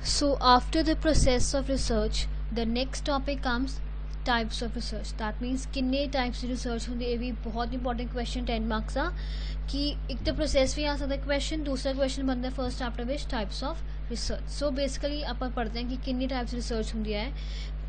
So after the process of research, the next topic comes types of research. That means किन्ने types of research होंगे. ये भी बहुत important question 10 marks का कि एक तो process भी आ सकता है question, दूसरा question बनता है first after which types of research. So basically ਆਪਾਂ पढ़ते हैं कि किन्ने types of research ਹੁੰਦੀ है.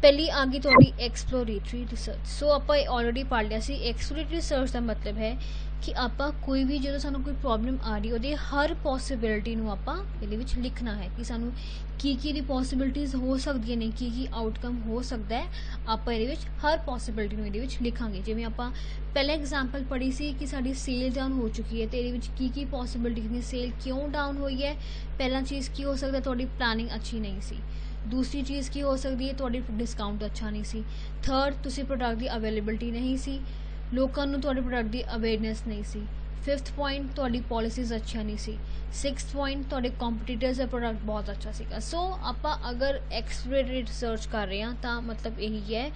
पहली आ गई थोड़ी एक्सप्लोरेटरी रिसर्च. सो ਆਪਾਂ ऑलरेडी पढ़ लिया सी. एक्सप्लोरेटरी रिसर्च ਦਾ ਮਤਲਬ ਹੈ ਕਿ ਆਪਾਂ ਕੋਈ ਵੀ ਜਦੋਂ ਸਾਨੂੰ ਕੋਈ ਪ੍ਰੋਬਲਮ ਆ ਰਹੀ ਉਹਦੇ ਹਰ ਪੋਸੀਬਿਲਿਟੀ ਨੂੰ ਆਪਾਂ ਇਹਦੇ ਵਿੱਚ ਲਿਖਣਾ ਹੈ ਕਿ ਸਾਨੂੰ ਕੀ ਦੀ ਪੋਸੀਬਿਲਿਟੀਜ਼ ਹੋ ਸਕਦੀਆਂ ਨੇ, ਕੀ ਆਊਟਕਮ ਹੋ ਸਕਦਾ ਹੈ. ਆਪਾਂ ਇਹਦੇ ਵਿੱਚ ਹਰ ਪੋਸੀਬਿਲਿਟੀ ਨੂੰ ਇਹਦੇ ਵਿੱਚ ਲਿਖਾਂਗੇ. ਜਿਵੇਂ ਆਪਾਂ ਪਹਿਲਾਂ ਐਗਜ਼ਾਮਪਲ ਪੜ੍ਹੀ ਸੀ ਕਿ ਸਾਡੀ ਸੇਲ ਡਾਊਨ ਹੋ ਚੁੱਕੀ ਹੈ ਤੇ ਇਹਦੇ ਵਿੱਚ ਕੀ ਪੋਸੀਬਿਲਿਟੀ ਨੇ, ਸੇਲ ਕਿਉਂ ਡਾਊਨ ਹੋਈ ਹੈ. ਪਹਿਲਾਂ ਚੀਜ਼ ਕੀ ਹੋ ਸਕਦਾ, ਤੁਹਾਡੀ ਪਲਾਨਿੰਗ ਅੱਛੀ ਨਹੀਂ ਸੀ. दूसरी चीज़ की हो सकती है ਤੁਹਾਡੀ डिस्काउंट अच्छा नहीं सी. थर्ड ਤੁਸੀਂ प्रोडक्ट की अवेलेबिलिटी नहीं सी, लोगों ਨੂੰ ਤੁਹਾਡੇ प्रोडक्ट की अवेयरनेस नहीं सी. फिफ्थ पॉइंट ਤੁਹਾਡੀ पॉलिसीज़ अच्छा नहीं सी. सिक्स्थ पॉइंट ਤੁਹਾਡੇ कंपीटीटर्स का प्रोडक्ट बहुत अच्छा ਸੀਗਾ. सो ਆਪਾਂ अगर एक्सप्लोरेटरी रिसर्च कर रहे हैं तो मतलब यही है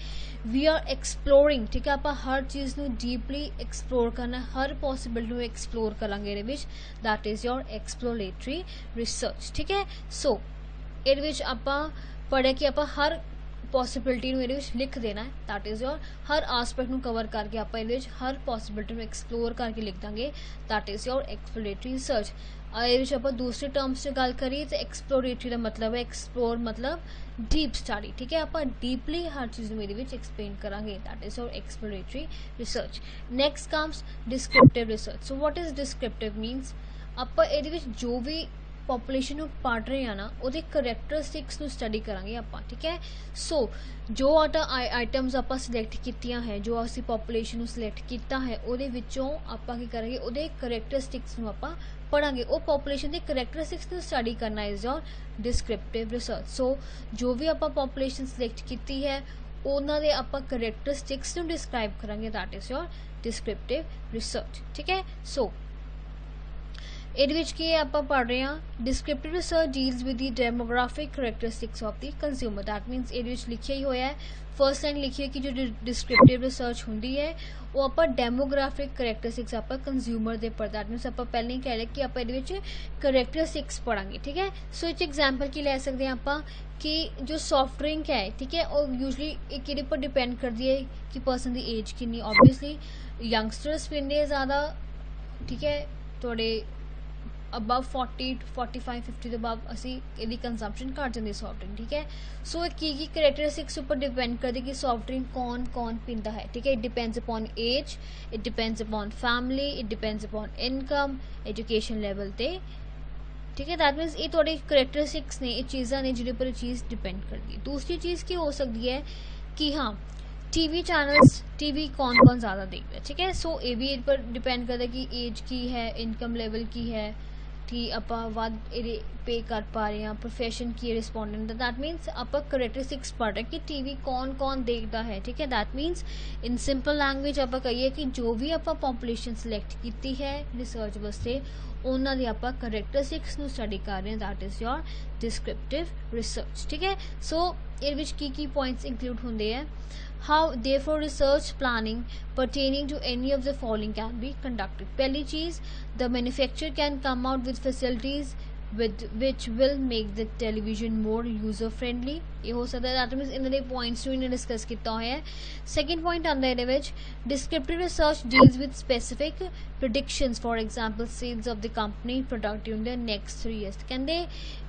वी आर एक्सप्लोरिंग. ठीक है, ਆਪਾਂ हर चीज़ ਨੂੰ डीपली एक्सप्लोर करना, हर पॉसिबिलिटी ਨੂੰ एक्सप्लोर करांगे ਇਹਦੇ ਵਿੱਚ. That is your exploratory research. ठीक है, सो ਇਹਦੇ ਵਿੱਚ ਆਪਾਂ ਪੜ੍ਹਿਆ ਕਿ ਆਪਾਂ ਹਰ ਪੋਸੀਬਿਲਿਟੀ ਨੂੰ ਇਹਦੇ ਵਿੱਚ ਲਿਖ ਦੇਣਾ ਹੈ. ਦੈਟ ਇਜ਼ ਯੋਰ ਹਰ ਆਸਪੈਕਟ ਨੂੰ ਕਵਰ ਕਰਕੇ ਆਪਾਂ ਇਹਦੇ ਵਿੱਚ ਹਰ ਪੋਸੀਬਿਲਿਟੀ ਨੂੰ ਐਕਸਪਲੋਰ ਕਰਕੇ ਲਿਖ ਦਾਂਗੇ. That is your exploratory research. ਇਹਦੇ ਵਿੱਚ ਆਪਾਂ ਦੂਸਰੇ ਟਰਮਸ 'ਚ ਗੱਲ ਕਰੀਏ ਤਾਂ ਐਕਸਪਲੋਰੇਟਰੀ ਦਾ ਮਤਲਬ ਹੈ ਐਕਸਪਲੋਰ ਮਤਲਬ ਡੀਪ ਸਟੱਡੀ. ਠੀਕ ਹੈ, ਆਪਾਂ ਡੀਪਲੀ ਹਰ ਚੀਜ਼ ਨੂੰ ਇਹਦੇ ਵਿੱਚ ਐਕਸਪਲੇਨ ਕਰਾਂਗੇ. That is your exploratory research. Next comes descriptive research. So what is descriptive means ਆਪਾਂ ਇਹਦੇ ਵਿੱਚ ਜੋ ਵੀ ਪੋਪੂਲੇਸ਼ਨ ਨੂੰ ਪੜ੍ਹ ਰਹੇ ਆ ਨਾ ਉਹਦੇ ਕਰੈਕਟਰਿਸਟਿਕਸ ਨੂੰ ਸਟੱਡੀ ਕਰਾਂਗੇ ਆਪਾਂ. ਠੀਕ ਹੈ, ਸੋ ਜੋ ਆਈਟਮਸ ਆਪਾਂ ਸਿਲੈਕਟ ਕੀਤੀਆਂ ਹੈ, ਜੋ ਅਸੀਂ ਪੋਪੂਲੇਸ਼ਨ ਨੂੰ ਸਿਲੈਕਟ ਕੀਤਾ ਹੈ ਉਹਦੇ ਵਿੱਚੋਂ ਆਪਾਂ ਕੀ ਕਰਾਂਗੇ, ਉਹਦੇ ਕਰੈਕਟਰਿਸਟਿਕਸ ਨੂੰ ਆਪਾਂ ਪੜਾਂਗੇ. ਉਹ ਪੋਪੂਲੇਸ਼ਨ ਦੇ ਕਰੈਕਟਰਿਸਟਿਕਸ ਨੂੰ ਸਟੱਡੀ ਕਰਨਾ ਇਜ਼ ਯੋਰ ਡਿਸਕ੍ਰਿਪਟਿਵ ਰਿਸਰਚ. ਸੋ ਜੋ ਵੀ ਆਪਾਂ ਪੋਪੂਲੇਸ਼ਨ ਸਿਲੈਕਟ ਕੀਤੀ ਹੈ ਉਹਨਾਂ ਦੇ ਆਪਾਂ ਕਰੈਕਟਰਿਸਟਿਕਸ ਨੂੰ ਡਿਸਕ੍ਰਾਈਬ ਕਰਾਂਗੇ. That is your descriptive research. ਠੀਕ ਹੈ, ਸੋ ਇਹਦੇ ਵਿੱਚ ਕੀ ਆਪਾਂ ਪੜ੍ਹ ਰਹੇ ਹਾਂ descriptive research deals with the demographic characteristics of the consumer. That means ਇਹਦੇ ਵਿੱਚ ਲਿਖਿਆ ਹੀ ਹੋਇਆ ਹੈ, ਫਸਟ ਲਾਈਨ ਲਿਖੀ ਹੈ ਕਿ ਜੋ ਡਿਸਕ੍ਰਿਪਟਿਵ ਰਿਸਰਚ ਹੁੰਦੀ ਹੈ ਉਹ ਆਪਾਂ ਡੈਮੋਗ੍ਰਾਫਿਕ ਕਰੈਕਟਰਿਸਟਿਕਸ ਆਪਾਂ ਕੰਜ਼ਿਊਮਰ ਦੇ ਪਰ. ਦੈਟ ਮੀਨਸ ਆਪਾਂ ਪਹਿਲਾਂ ਹੀ ਕਹਿ ਲਿਆ ਕਿ ਆਪਾਂ ਇਹਦੇ ਵਿੱਚ ਕਰੈਕਟਰਿਸਟਿਕਸ ਪੜਾਂਗੇ. ਠੀਕ ਹੈ, ਸੋ ਇਹ 'ਚ ਐਗਜ਼ਾਮਪਲ ਕੀ ਲੈ ਸਕਦੇ ਹਾਂ ਆਪਾਂ ਕਿ ਜੋ ਸੌਫਟ ਡਰਿੰਕ ਹੈ, ਠੀਕ ਹੈ, ਉਹ ਯੂਜਲੀ ਇਹ ਕਿਹਦੇ ਪਰ ਡਿਪੈਂਡ ਕਰਦੀ ਹੈ ਕਿ ਪਰਸਨ ਦੀ ਏਜ ਕਿੰਨੀ. ਓਬਵੀਅਸਲੀ ਯੰਗਸਟਰਸ ਪੀਂਦੇ ਜ਼ਿਆਦਾ. ਠੀਕ ਹੈ, ਤੁਹਾਡੇ ਅਬਵ 40 45 50 ਤੋਂ ਬਾਅਦ ਅਸੀਂ ਇਹਦੀ ਕੰਜ਼ੰਪਸ਼ਨ ਘੱਟ ਜਾਂਦੀ ਸੌਫਟ ਡਰਿੰਕ. ਠੀਕ ਹੈ, ਸੋ ਇਹ ਕੀ ਕਰੈਕਟਰਿਸਟਿਕਸ ਉੱਪਰ ਡਿਪੈਂਡ ਕਰਦੀ ਕਿ ਸੌਫਟ ਡਰਿੰਕ ਕੌਣ ਪੀਂਦਾ ਹੈ. ਠੀਕ ਹੈ, it depends upon age, it depends upon family, it depends upon income, education level ਤੇ. ਠੀਕ ਹੈ, ਦੈਟ ਮੀਨਸ ਇਹ ਤੁਹਾਡੇ ਕਰੈਕਟਰਿਸਟਿਕਸ ਨੇ, ਇਹ ਚੀਜ਼ਾਂ ਨੇ ਜਿਹਦੇ ਉੱਪਰ ਇਹ ਚੀਜ਼ ਡਿਪੈਂਡ ਕਰਦੀ ਹੈ. ਦੂਸਰੀ ਚੀਜ਼ ਕੀ ਹੋ ਸਕਦੀ ਹੈ ਕਿ ਹਾਂ टीवी चैनल्स, टीवी कौन ज़्यादा देखता है. ठीक है, सो ये भी पर डिपेंड करता है कि एज की है, इनकम लेवल की है कि ਆਪਾਂ ਵੱਧ ਇਹਦੇ ਪੇ ਕਰ ਪਾ ਰਹੇ ਹਾਂ, ਪ੍ਰੋਫੈਸ਼ਨ ਕੀ ਹੈ ਰਿਸਪੋਂਡੈਂਟ ਦਾ. ਦੈਟ ਮੀਨਸ ਆਪਾਂ ਕਰੈਕਟਰਿਸਟਿਕਸ ਪੜ੍ਹ ਰਹੇ ਕਿ ਟੀਵੀ ਕੌਣ ਦੇਖਦਾ ਹੈ. ਠੀਕ ਹੈ, that means in simple language ਆਪਾਂ ਕਹੀਏ ਕਿ ਜੋ ਵੀ ਆਪਾਂ ਪੋਪੂਲੇਸ਼ਨ ਸਿਲੈਕਟ ਕੀਤੀ ਹੈ ਰਿਸਰਚ ਵਾਸਤੇ ਉਹਨਾਂ ਦੀ ਆਪਾਂ ਕਰੈਕਟਰਿਸਟਿਕਸ ਨੂੰ ਸਟੱਡੀ ਕਰ ਰਹੇ ਹਾਂ. That is your descriptive research. ਠੀਕ ਹੈ, ਸੋ ਇਹਦੇ ਵਿੱਚ ਕੀ ਪੁਆਇੰਟਸ ਇੰਕਲੂਡ ਹੁੰਦੇ ਹੈ. How therefore research planning pertaining to any of the following can be conducted. पहली चीज़, the manufacturer can come out with facilities with which will make the television more user friendly. ये हो सकता है. That मीनस इन्होंने ਦੇ points ਨੂੰ ਇਹਨੇ discuss ਕੀਤਾ ਹੋਇਆ ਹੈ. ਸੈਕਿੰਡ ਪੁਆਇੰਟ ਆਉਂਦਾ ਇਹਦੇ ਵਿੱਚ descriptive research deals with specific predictions, for example sales of the company product during the next 3 years. ਕਹਿੰਦੇ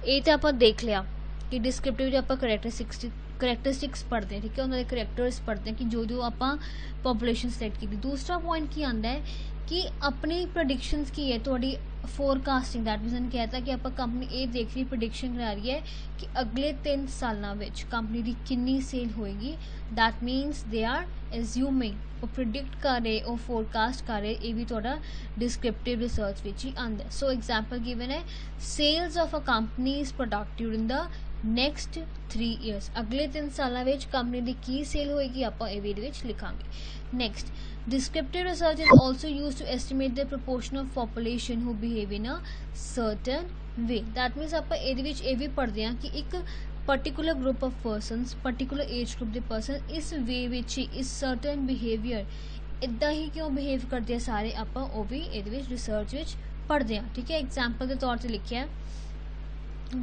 ਇਹ ਤਾਂ ਆਪਾਂ ਦੇਖ ਲਿਆ ਕਿ ਡਿਸਕ੍ਰਿਪਟਿਵ ਜੇ ਆਪਾਂ ਕਰੈਕਟਰਿਸਟਿਕਸ ਪੜ੍ਹਦੇ ਹਾਂ. ਠੀਕ ਹੈ, ਉਹਨਾਂ ਦੇ ਕਰੈਕਟਰਸ ਪੜ੍ਹਦੇ ਹਾਂ ਕਿ ਜੋ ਆਪਾਂ ਪੋਪੂਲੇਸ਼ਨ ਸਿਲੈਕਟ ਕੀਤੀ. ਦੂਸਰਾ ਪੁਆਇੰਟ ਕੀ ਆਉਂਦਾ ਹੈ ਕਿ ਆਪਣੀ ਪ੍ਰੈਡਿਕਸ਼ਨਸ ਕੀ ਹੈ, ਤੁਹਾਡੀ ਫੋਰਕਾਸਟਿੰਗ. ਦੈਟ ਮੀਨਸ कहता कि ਆਪਾਂ ਕੰਪਨੀ ਇਹ ਦੇਖ ਰਹੀ ਪ੍ਰੈਡਿਕਸ਼ਨ ਕਰਾ ਰਹੀ ਹੈ ਕਿ ਅਗਲੇ 3 ਸਾਲਾਂ ਵਿੱਚ ਕੰਪਨੀ ਦੀ ਕਿੰਨੀ ਸੇਲ ਹੋਏਗੀ. ਦੈਟ ਮੀਨਸ ਦੇ ਆਰ ਐਜ਼ਿਊਮਿੰਗ, ਉਹ ਪ੍ਰੈਡਿਕਟ ਕਰ ਰਹੇ, ਉਹ ਫੋਰਕਾਸਟ ਕਰ ਰਹੇ. ਇਹ ਵੀ ਤੁਹਾਡਾ ਡਿਸਕ੍ਰਿਪਟਿਵ ਰਿਸਰਚ ਵਿੱਚ ਹੀ ਆਉਂਦਾ. ਸੋ ਐਗਜ਼ਾਮਪਲ ਗਿਵਨ ਹੈ sales of a companies product during the next 3 years. ਅਗਲੇ 3 ਸਾਲਾਂ ਵਿੱਚ ਕੰਪਨੀ ਦੀ ਕੀ ਸੇਲ ਹੋਏਗੀ ਆਪਾਂ ਇਹ ਵੀ ਇਹਦੇ ਵਿੱਚ ਲਿਖਾਂਗੇ. Next, descriptive research is also used to estimate the proportion of population who behave in a certain way. That means ਆਪਾਂ ਇਹਦੇ ਵਿੱਚ ਇਹ ਵੀ ਪੜ੍ਹਦੇ ਹਾਂ ਕਿ ਇੱਕ particular group of persons, particular age group ਦੇ person ਇਸ ਵੇ ਵਿੱਚ ਹੀ, ਇਸ certain behavior ਇੱਦਾਂ ਹੀ ਕਿਉਂ ਬਿਹੇਵ ਕਰਦੇ ਆ ਸਾਰੇ, ਆਪਾਂ ਉਹ ਵੀ ਇਹਦੇ ਵਿੱਚ ਰਿਸਰਚ ਵਿੱਚ ਪੜ੍ਹਦੇ ਹਾਂ. ਠੀਕ ਹੈ, ਐਗਜ਼ਾਮਪਲ ਦੇ ਤੌਰ 'ਤੇ ਲਿਖਿਆ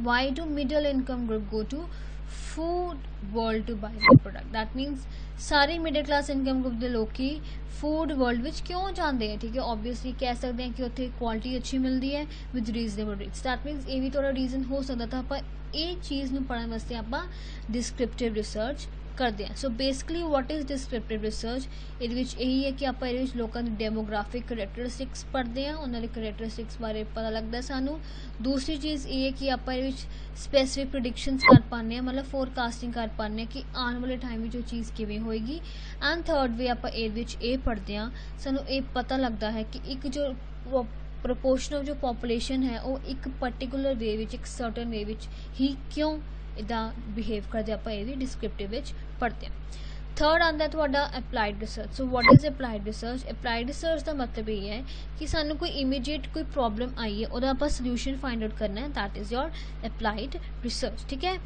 why do middle income group go to food world to buy their product? That means सारे मिडिल क्लास इनकम ग्रुप ਦੇ ਲੋਕੀ ਫੂਡ ਵਰਲਡ ਵਿੱਚ ਕਿਉਂ ਜਾਂਦੇ ਆ? ਠੀਕ ਹੈ, ਓਬਵੀਅਸਲੀ ਕਹਿ ਸਕਦੇ ਹਾਂ ਕਿ ਉੱਥੇ ਕੁਆਲਿਟੀ ਅੱਛੀ ਮਿਲਦੀ ਹੈ with reasonable rates. That means ਇਹ ਵੀ ਥੋੜਾ ਰੀਜ਼ਨ ਹੋ ਸਕਦਾ। ਤਾਂ ਆਪਾਂ ਇਹ ਚੀਜ਼ ਨੂੰ ਪੜ੍ਹਨ ਵਾਸਤੇ ਆਪਾਂ ਡਿਸਕ੍ਰਿਪਟਿਵ ਰਿਸਰਚ ਕਰਦੇ हैं। So basically what is descriptive research? ਇਹਦੇ ਵਿੱਚ ਇਹੀ ਹੈ ਕਿ ਆਪਾਂ ਇਹਦੇ ਵਿੱਚ ਲੋਕਾਂ ਦੀ ਡੈਮੋਗ੍ਰਾਫਿਕ ਕਰੈਕਟਰਿਸਟਿਕਸ ਪੜ੍ਹਦੇ ਹਾਂ, ਉਹਨਾਂ ਦੇ ਕਰੈਕਟਰਿਸਟਿਕਸ ਬਾਰੇ ਪਤਾ ਲੱਗਦਾ ਸਾਨੂੰ। ਦੂਸਰੀ ਚੀਜ਼ ਇਹ ਹੈ ਕਿ ਆਪਾਂ ਇਹਦੇ ਵਿੱਚ ਸਪੈਸੀਫਿਕ ਪ੍ਰੈਡਿਕਸ਼ਨਸ ਕਰ ਪਾਉਂਦੇ ਹਾਂ, ਮਤਲਬ ਫੋਰਕਾਸਟਿੰਗ ਕਰ ਪਾਉਂਦੇ ਹਾਂ ਕਿ ਆਉਣ ਵਾਲੇ ਟਾਈਮ ਵਿੱਚ ਉਹ ਚੀਜ਼ ਕਿਵੇਂ ਹੋਏਗੀ। ਐਂਡ ਥਰਡ ਵੇ ਆਪਾਂ ਇਹਦੇ ਵਿੱਚ ਇਹ ਪੜ੍ਹਦੇ ਹਾਂ, ਸਾਨੂੰ ਇਹ ਪਤਾ ਲੱਗਦਾ ਹੈ ਕਿ ਇੱਕ ਜੋ ਪ੍ਰੋਪੋਰਸ਼ਨ ਆਫ ਜੋ ਪੋਪੂਲੇਸ਼ਨ ਹੈ ਉਹ ਇੱਕ ਪਰਟੀਕੂਲਰ ਵੇ ਵਿੱਚ, ਇੱਕ ਸਰਟਨ ਵੇ ਵਿੱਚ ਹੀ ਕਿਉਂ ਇੱਦਾਂ ਬਿਹੇਵ ਕਰਦੇ, ਆਪਾਂ ਇਹ ਵੀ ਡਿਸਕ੍ਰਿਪਟਿਵ ਵਿੱਚ ਪੜ੍ਹਦੇ ਹਾਂ। ਥਰਡ ਆਉਂਦਾ ਤੁਹਾਡਾ applied research. So what is applied research? Applied research ਦਾ ਮਤਲਬ ਇਹ ਹੈ ਕਿ ਸਾਨੂੰ ਕੋਈ ਇਮੀਡੀਏਟ ਕੋਈ ਪ੍ਰੋਬਲਮ ਆਈ ਹੈ, ਉਹਦਾ ਆਪਾਂ ਸੋਲਿਊਸ਼ਨ ਫਾਈਂਡ ਆਊਟ ਕਰਨਾ ਹੈ। That is your applied research. ਠੀਕ ਹੈ,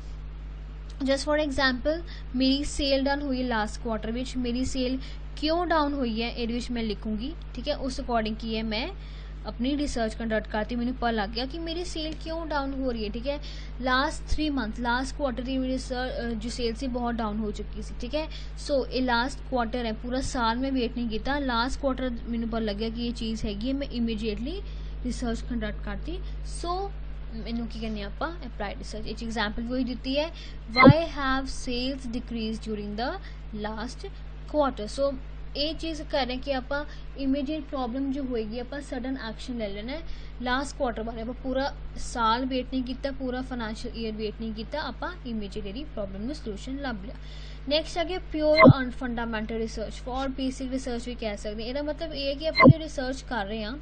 ਜਸਟ ਫॉर एग्जांपल ਮੇਰੀ ਸੇਲ ਡਾਊਨ ਹੋਈ ਲਾਸਟ ਕੁਆਟਰ ਵਿੱਚ, ਮੇਰੀ ਸੇਲ ਕਿਉਂ ਡਾਊਨ ਹੋਈ ਹੈ ਇਹਦੇ ਵਿੱਚ ਮੈਂ ਲਿਖੂੰਗੀ। ਠੀਕ ਹੈ, ਉਸ ਅਕੋਰਡਿੰਗ ਕੀ ਹੈ ਮੈਂ अपनी रिसर्च कंडक्ट करती, मैंने पता लग गया कि मेरी सेल क्यों डाउन हो रही है। ठीक है, लास्ट 3 मंथ लास्ट क्वार्टर की मेरी जो सेल सी बहुत डाउन हो चुकी सी। ठीक है, सो ये लास्ट क्वार्टर है, पूरा साल में वेट नहीं किया, लास्ट क्वार्टर मैंने पता लग गया कि ये चीज़ हैगी है, मैं इमीडिएटली रिसर्च कंडक्ट करती। सो मैनू की कहने आप अप्लाइड रिसर्च। एक एग्जाम्पल वही दी है, why have sales decrease during the last quarter. So ਇਹ ਚੀਜ਼ ਕਰ ਰਹੇ ਕਿ ਆਪਾਂ ਇਮੀਡੀਏਟ ਪ੍ਰੋਬਲਮ ਜੋ ਹੋਏਗੀ ਆਪਾਂ ਸਡਨ ਐਕਸ਼ਨ ਲੈ ਲੈਣਾ ਹੈ। ਲਾਸਟ ਕੁਆਟਰ ਬਾਰੇ ਆਪਾਂ ਪੂਰਾ ਸਾਲ ਵੇਟ ਨਹੀਂ ਕੀਤਾ, ਪੂਰਾ ਫਾਈਨੈਂਸ਼ੀਅਲ ਈਅਰ ਵੇਟ ਨਹੀਂ ਕੀਤਾ, ਆਪਾਂ ਇਮੀਡੀਏਟਲੀ ਪ੍ਰੋਬਲਮ ਨੂੰ ਸੋਲੂਸ਼ਨ ਲੱਭ ਲਿਆ। ਨੈਕਸਟ ਆ ਗਿਆ pure and fundamental research, for basic research ਵੀ ਕਹਿ ਸਕਦੇ। ਇਹਦਾ ਮਤਲਬ ਇਹ ਹੈ ਕਿ ਆਪਾਂ ਜੋ ਰਿਸਰਚ ਕਰ ਰਹੇ ਹਾਂ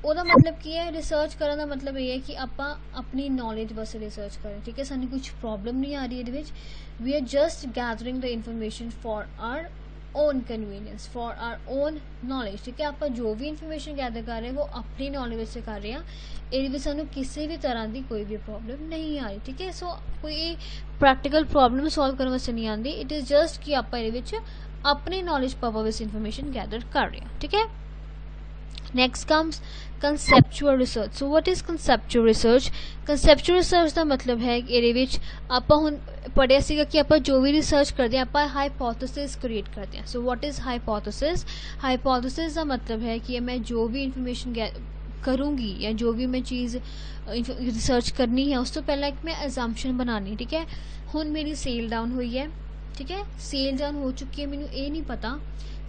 ਉਹਦਾ ਮਤਲਬ ਕੀ ਹੈ? ਰਿਸਰਚ ਕਰਨ ਦਾ ਮਤਲਬ ਇਹ ਹੈ ਕਿ ਆਪਾਂ ਆਪਣੀ ਨੌਲੇਜ ਵਾਸਤੇ ਰਿਸਰਚ ਕरें। ਠੀਕ ਹੈ, ਸਾਨੂੰ ਕੁਝ ਪ੍ਰੋਬਲਮ ਨਹੀਂ ਆ ਰਹੀ ਇਹਦੇ ਵਿੱਚ, we are just gathering the information for our own convenience, for our own knowledge. ठीक है, आप जो भी इन्फॉर्मेशन गैदर कर रहे हैं वो अपनी नॉलेज से कर रहे हैं, ये सानू किसी भी तरह की कोई भी प्रॉब्लम नहीं आ रही। ठीक है, सो कोई प्रैक्टिकल प्रॉब्लम सॉल्व करने वास्ते नहीं आती, इट इज़ जस्ट कि आप अपनी नॉलेज पर्पस इन्फॉर्मेशन गैदर कर रहे हैं। ठीक है, next comes conceptual research. So what is conceptual research? Conceptual research का मतलब है कि ये आप हुण पढ़िया सीगा कि आप जो भी रिसर्च करते हैं आप हाइपोथेसिस क्रिएट करते हैं। सो वट इज़ हाइपोथेसिस? हाइपोथेसिस का मतलब है कि मैं जो भी इन्फॉर्मेशन करूँगी या जो भी मैं चीज़ रिसर्च करनी है उस तो पहला एक मैं अजम्पशन बनानी। ठीक है, हुण मेरी सेल डाउन हुई है। ठीक है, सेल डाउन हो चुकी है, मैनू ये नहीं पता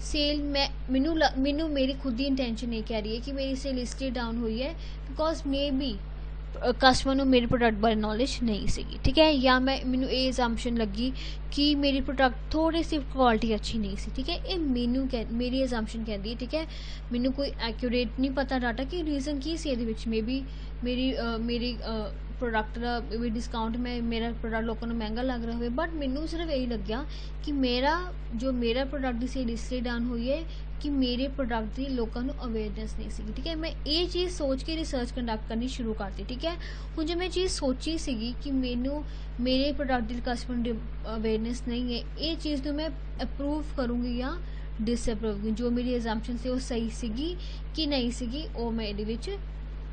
सेल मैनू मेरी खुद की इंटेंशन नहीं कह रही है कि मेरी सेल इसलिए डाउन हुई है बिकॉज मे बी कस्टमर ਨੂੰ ਮੇਰੇ ਪ੍ਰੋਡਕਟ ਬਾਰੇ ਨੌਲੇਜ ਨਹੀਂ ਸੀਗੀ। ਠੀਕ ਹੈ, ਜਾਂ ਮੈਨੂੰ ਇਹ ਅਜ਼ੰਪਸ਼ਨ ਲੱਗੀ ਕਿ ਮੇਰੀ ਪ੍ਰੋਡਕਟ ਥੋੜੀ ਸੀ ਕੁਆਲਿਟੀ ਅੱਛੀ ਨਹੀਂ ਸੀ। ਠੀਕ ਹੈ, ਇਹ ਮੇਰੀ ਅਜ਼ੰਪਸ਼ਨ ਕਹਿੰਦੀ ਹੈ। ਠੀਕ ਹੈ, ਮੈਨੂੰ ਕੋਈ ਐਕੂਰੇਟ ਨਹੀਂ ਪਤਾ ਡਾਟਾ ਕਿ ਰੀਜ਼ਨ ਕੀ ਸੀ ਇਹਦੇ ਵਿੱਚ। ਮੇ ਬੀ ਮੇਰੀ ਪ੍ਰੋਡਕਟ ਦਾ ਵੀ ਡਿਸਕਾਊਂਟ ਮੇਰਾ ਪ੍ਰੋਡਕਟ ਲੋਕਾਂ ਨੂੰ ਮਹਿੰਗਾ ਲੱਗ ਰਿਹਾ ਹੋਵੇ, ਬਟ ਮੈਨੂੰ ਸਿਰਫ ਇਹੀ ਲੱਗਿਆ ਕਿ ਮੇਰਾ ਪ੍ਰੋਡਕਟ ਦੀ ਸੇਲ ਇਸ ਲਈ ਡਾਊਨ ਹੋਈ ਹੈ कि मेरे प्रोडक्ट की लोगों को अवेयरनेस नहीं सी। ठीक है, मैं ये चीज़ सोच के रिसर्च कंडक्ट करनी शुरू करती। ठीक है, हूँ जो मैं चीज़ सोची सी कि मैनू मेरे प्रोडक्ट की कस्टमर अवेयरनेस नहीं है, ये चीज़ तो मैं अप्रूव करूँगी या डिसअप्रूव, जो मेरी एग्जाम्पशन से वो सही सी कि नहीं सी, वो मैं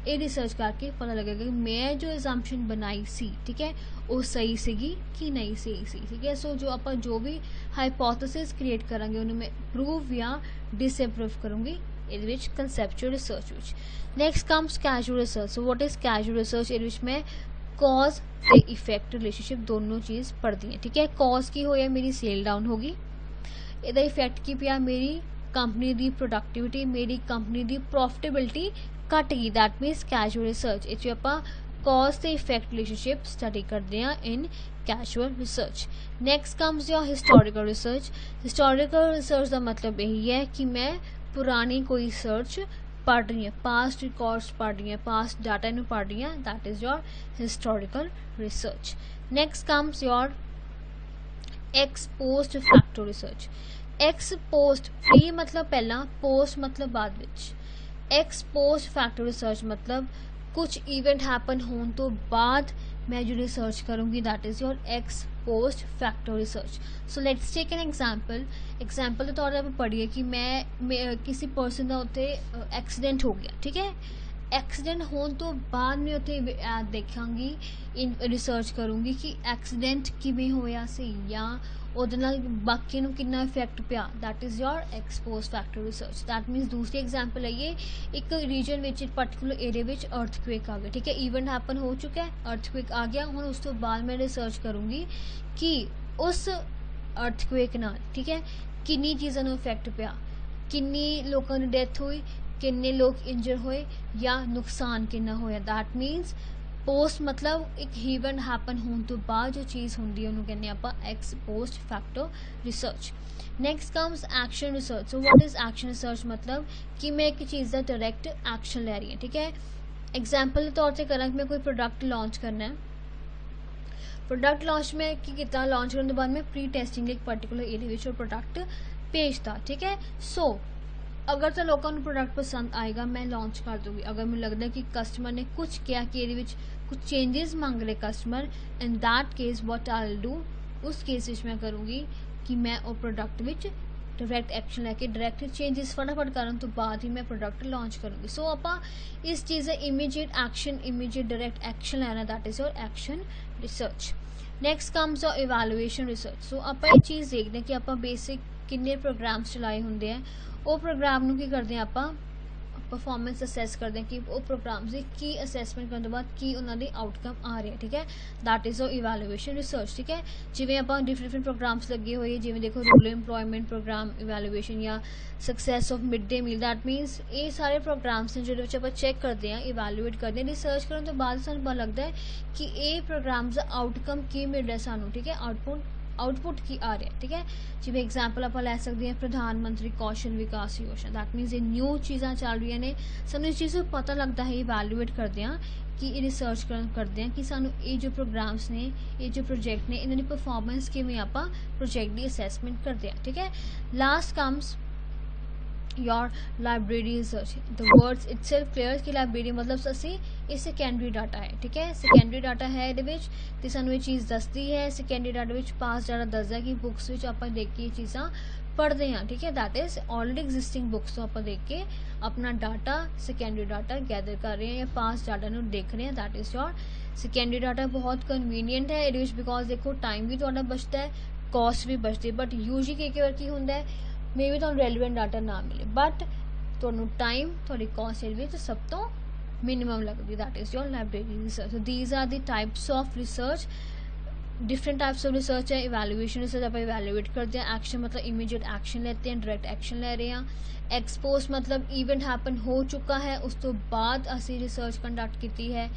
ये रिसर्च करके पता लगेगा कि मैं जो एग्जाम्पशन बनाई सी, ठीक है, वो सही सी कि नहीं सही सी। ठीक है, सो जो भी हाइपोथेसिस क्रिएट करांगे उन्हें मैं प्रूव या डिसअप्रूव करूँगी ये conceptual research which. Next comes causal research. So what is causal research? ये मैं कॉज ते इफेक्ट रिलेशनशिप दोनों चीज़ पढ़ती हैं। ठीक है, कॉज की होया मेरी सेल डाउन होगी, ਇਹਦਾ इफेक्ट की पिया मेरी कंपनी की प्रोडक्टिविटी, मेरी कंपनी की प्रॉफिटेबिलिटी घट गई। दैट मीनस कैजुअल रिसर्च ये आप कॉज ते इफेक्ट रिलेशनशिप स्टडी करते हैं इन casual research. Next comes your historical research. Historical research का मतलब यही है कि मैं पुरानी कोई रिसर्च पढ़ रही हैं, पास्ट रिकॉर्ड्स पढ़ रही हैं, पास्ट डाटा इन्हें पढ़ रही हैं, that is your historical research. Next comes your ex post facto research. X post pre मतलब पहला, पोस्ट मतलब बाद विच। एक्स पोस्ट फैक्टो रिसर्च मतलब कुछ इवेंट हैपन होने तो बाद मैं जो रिसर्च करूँगी, that is your ex post facto research. So let's take an example के तौर पर पढ़िए कि मैं किसी पर्सन का उत्ते एक्सीडेंट हो गया। ठीक है, एक्सीडेंट होने तो बाद मैं उत्थे देखांगी इन रिसर्च करूँगी कि एक्सीडेंट किवें होया सी या ਉਹਦੇ ਨਾਲ ਬਾਕੀ ਨੂੰ ਕਿੰਨਾ ਇਫੈਕਟ ਪਿਆ that is your ex post facto research that means दूसरी एग्जाम्पल है ये एक region which particular area which earthquake आ गया ठीक है इवेंट हैपन हो चुका है अर्थक्वेक आ गया हुण उस तो बाद मैं रिसर्च करूँगी कि उस अर्थक्वेक नाल ठीक है किन्नी चीज़ों ਨੂੰ इफेक्ट ਪਿਆ किन्नी लोगों की डेथ हुई किन्ने लोग इंजर होए या नुकसान किन्ना होया दैट मीनस पोस्ट मतलब एक इवेंट हैपन होने तो बाद जो चीज़ होंगी है उन्होंने कहने आप exposed factor research next comes action research so what is action research मतलब कि मैं एक चीज़ का डायरैक्ट एक्शन ले रही हूँ ठीक है एग्जाम्पल के तौर पर करा कि मैं कोई प्रोडक्ट लॉन्च करना है प्रोडक्ट लॉन्च में की कितना लॉन्च करने के बाद मैं प्री टेस्टिंग एक पर्टिकुलर एरिया में प्रोडक्ट भेजता ठीक है सो अगर तो लोगों को प्रोडक्ट पसंद आएगा मैं लॉन्च कर दूँगी अगर मुझे लगता है कि कस्टमर ने कुछ किया कि ये कुछ चेंजेस मांग रहे customer in that case what I will do उस केस में मैं करूँगी कि मैं वो प्रोडक्ट विच डायरैक्ट एक्शन लैके डायरैक्ट चेंजेस फटाफट करने तो बाद ही मैं प्रोडक्ट लॉन्च करूँगी सो आप इस चीज़ immediate action immediate direct action लेना that is your action research next comes your evaluation research so आप ये चीज़ देखते हैं कि आप बेसिक किन्ने प्रोग्राम्स चलाए होंगे हैं वो प्रोग्राम ਨੂੰ ਕੀ ਕਰਦੇ ਆਪਾਂ परफॉर्मेंस असैस करते हैं कि वो प्रोग्राम से की असैसमेंट करने बाद की उन्होंने आउटकम आ रहे हैं ठीक है दैट इज़ इवैल्यूएशन रिसर्च ठीक है जिवें आप डिफरेंट प्रोग्राम्स लगे हुए जिवें देखो रूरल एम्प्लॉयमेंट प्रोग्राम इवैल्यूएशन या success of mid day meal that means ये सारे प्रोग्राम्स हैं जो आप चेक करते हैं इवैल्यूएट करते हैं रिसर्च करने तो बाद सानूं पता लगता है कि ये प्रोग्राम्स का आउटकम की मिल रहा सानूं ठीक है आउटपुट की आ रहा है ठीक है जिवें एग्जाम्पल आप लै सकते हैं प्रधानमंत्री कौशल विकास योजना दैट मीनस ये न्यू चीज़ां चल रही ने सानूं इस चीज़ को पता लगता है इवैल्यूएट करते हैं कि रिसर्च करते हैं कि सानूं ये जो प्रोग्राम्स ने ये जो प्रोजेक्ट ने इन्हां दी परफॉर्मेंस किवें आपां प्रोजेक्ट की असैसमेंट करते हैं ठीक है last comes your library research the words itself clear कि लाइब्रेरी मतलब असी ये सैकेंडरी डाटा है ठीक है सैकेंडरी डाटा है ये सानू ये चीज़ दसती है सैकेंडरी डाटा में पास डाटा दसदा कि बुक्स में आप देख के चीज़ा पढ़ते हैं ठीक है that is already existing books तो आप देख के अपना डाटा सैकेंडरी डाटा गैदर कर रहे हैं या पास डाटा ਨੂੰ देख रहे हैं that is your secondary data बहुत कन्वीनियंट है ये बिकॉज देखो टाइम भी थोड़ा बचता है कॉस्ट भी बचती है बट यूजली कई बार होंगे मे भी तुहानूं रेलीवेंट डाटा ना मिले बट तुहानूं टाइम थोड़ी कॉस्ट भी तो सब तो मिनिमम लगती that is your library research so these are the types of research different types of research है इवैल्यूएशन रिसर्च आप इवैल्यूएट करते हैं एक्शन मतलब इमीडिएट एक्शन लेते हैं डायरैक्ट एक्शन ले रहे हैं एक्सपोज मतलब इवेंट हैपन हो चुका है उस तो बाद असी रिसर्च कंडक्ट की है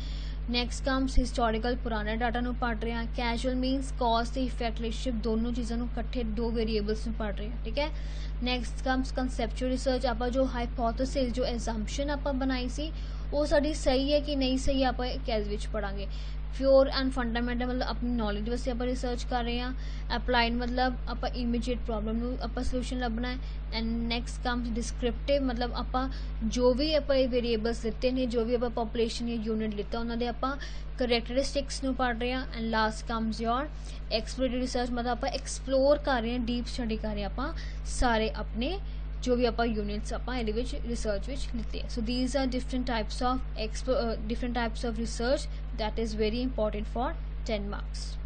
नैक्सट कम्स हिस्टोरिकल पुराने डाटा ਨੂੰ पढ़ रहे हैं कैजुअल मीनस कॉज ਤੇ इफेक्ट रिलेशनशिप दोनों चीज़ों ਨੂੰ इकट्ठे दो वेरिएबल्स ਨੂੰ पढ़ रहे हैं ठीक है नैक्सट कम्स कंसैप्चुअल रिसर्च आप जो हाइपोथेसिस जो एजम्पशन आप बनाई सी वो साड़ी सही है कि नहीं सही आप कैज विच पढ़ांगे प्योर एंड फंडामेंटल मतलब अपनी नॉलेज वास्ते आप रिसर्च कर रहे हैं अप्लाइड मतलब आप इमीजिएट प्रॉब्लम आप सोल्यूशन लभना है एंड नैक्सट कम्स डिस्क्रिप्टिव मतलब आप जो भी आप वेरीएबल्स दिते हैं जो भी आप पॉपूलेशन या यूनिट लिता उन्होंने आप करैक्टरिस्टिक्स ਨੂੰ पढ़ रहे हैं and last comes your exploratory research मतलब आप एक्सप्लोर कर रहे हैं डीप स्टडी कर रहे हैं आप सारे अपने जो भी आप यूनिट्स आप रिसर्च विच लिते हैं so these are different types of research that is very important for 10 marks